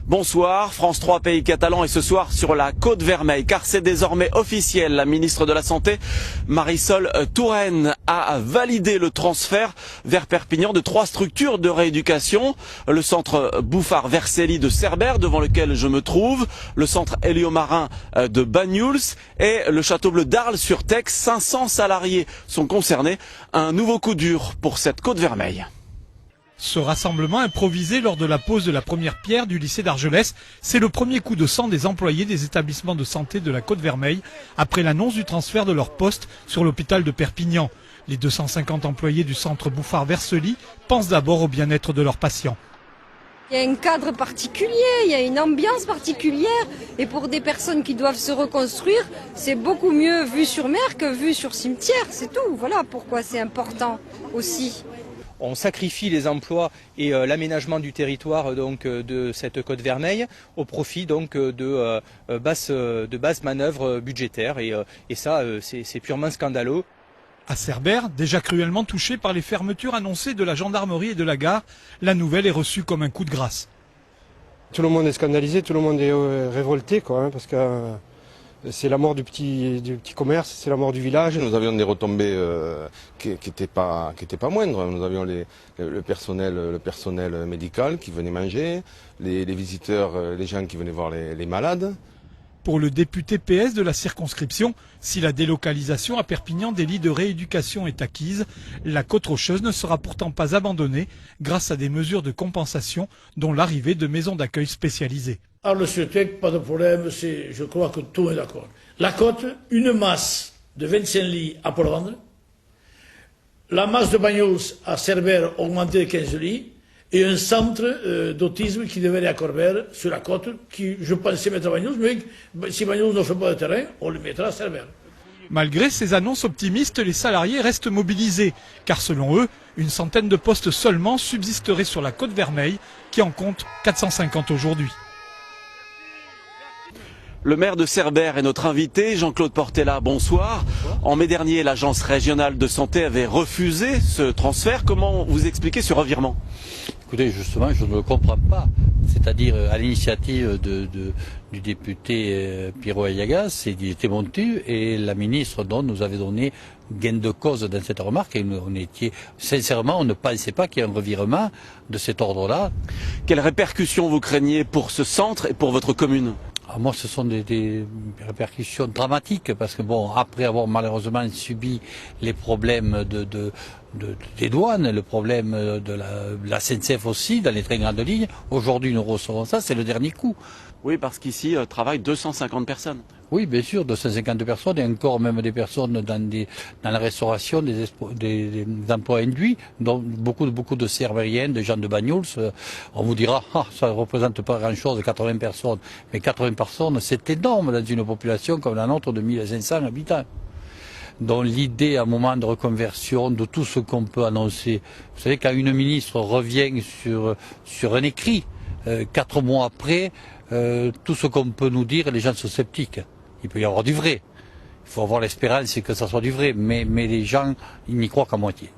Bonsoir, France 3 Pays Catalan et ce soir sur la Côte Vermeille, car c'est désormais officiel. La ministre de la Santé, Marisol Touraine, a validé le transfert vers Perpignan de 3 structures de rééducation. Le centre Bouffard-Vercelli de Cerbère, devant lequel je me trouve, le centre Héliomarin de Banyuls et le château bleu d'Arles-sur-Tex. 500 salariés sont concernés. Un nouveau coup dur pour cette Côte Vermeille. Ce rassemblement improvisé lors de la pose de la première pierre du lycée d'Argelès, c'est le premier coup de sang des employés des établissements de santé de la Côte Vermeille après l'annonce du transfert de leur poste sur l'hôpital de Perpignan. Les 250 employés du centre Bouffard-Vercelli pensent d'abord au bien-être de leurs patients. Il y a un cadre particulier, il y a une ambiance particulière et pour des personnes qui doivent se reconstruire, c'est beaucoup mieux vu sur mer que vu sur cimetière, c'est tout. Voilà pourquoi c'est important aussi. On sacrifie les emplois et l'aménagement du territoire de cette Côte Vermeille au profit de basses manœuvres budgétaires et ça c'est purement scandaleux. À Cerbère, déjà cruellement touché par les fermetures annoncées de la gendarmerie et de la gare, la nouvelle est reçue comme un coup de grâce. Tout le monde est scandalisé, tout le monde est révolté parce que c'est la mort du petit commerce, c'est la mort du village. Nous avions des retombées qui n'étaient pas moindres. Nous avions le personnel médical qui venait manger, les visiteurs, les gens qui venaient voir les malades. Pour le député PS de la circonscription, si la délocalisation à Perpignan des lits de rééducation est acquise, la Côte Rocheuse ne sera pourtant pas abandonnée grâce à des mesures de compensation, dont l'arrivée de maisons d'accueil spécialisées. Arles-sur-Tex, pas de problème, je crois que tout est d'accord. La Côte, une masse de 25 lits à Pologne, la masse de Banyuls à Cerbère augmentée de 15 lits, et un centre d'autisme qui devait aller à Corbère, sur la côte, qui je pensais mettre à Banyuls, mais si Banyuls ne fait pas de terrain, on le mettra à Cerbère. Malgré ces annonces optimistes, les salariés restent mobilisés, car selon eux, une centaine de postes seulement subsisteraient sur la Côte Vermeille, qui en compte 450 aujourd'hui. Le maire de Cerbère est notre invité, Jean-Claude Portella, bonsoir. En mai dernier, l'agence régionale de santé avait refusé ce transfert. Comment vous expliquez ce revirement? Écoutez, justement, je ne le comprends pas. C'est-à-dire, à l'initiative du député Pierrot Ayagas, il était monté et la ministre nous avait donné gain de cause dans cette remarque. Et sincèrement, on ne pensait pas qu'il y ait un revirement de cet ordre-là. Quelles répercussions vous craignez pour ce centre et pour votre commune? Moi, ce sont des répercussions dramatiques parce que après avoir malheureusement subi les problèmes des douanes, le problème de la SNCF aussi, dans les très grandes lignes, aujourd'hui nous recevons ça, c'est le dernier coup. Oui, parce qu'ici travaillent 250 personnes. Oui, bien sûr, 250 personnes et encore même des personnes dans la restauration, des emplois induits, dont beaucoup de Cerbériens, de gens de Banyuls. On vous dira, ça ne représente pas grand-chose, 80 personnes. Mais 80 personnes, c'est énorme dans une population comme la nôtre de 1500 habitants. Donc l'idée à un moment de reconversion, de tout ce qu'on peut annoncer. Vous savez, quand une ministre revient sur un écrit, 4 mois après, tout ce qu'on peut nous dire, les gens sont sceptiques. Il peut y avoir du vrai. Il faut avoir l'espérance que ça soit du vrai, mais les gens, ils n'y croient qu'à moitié.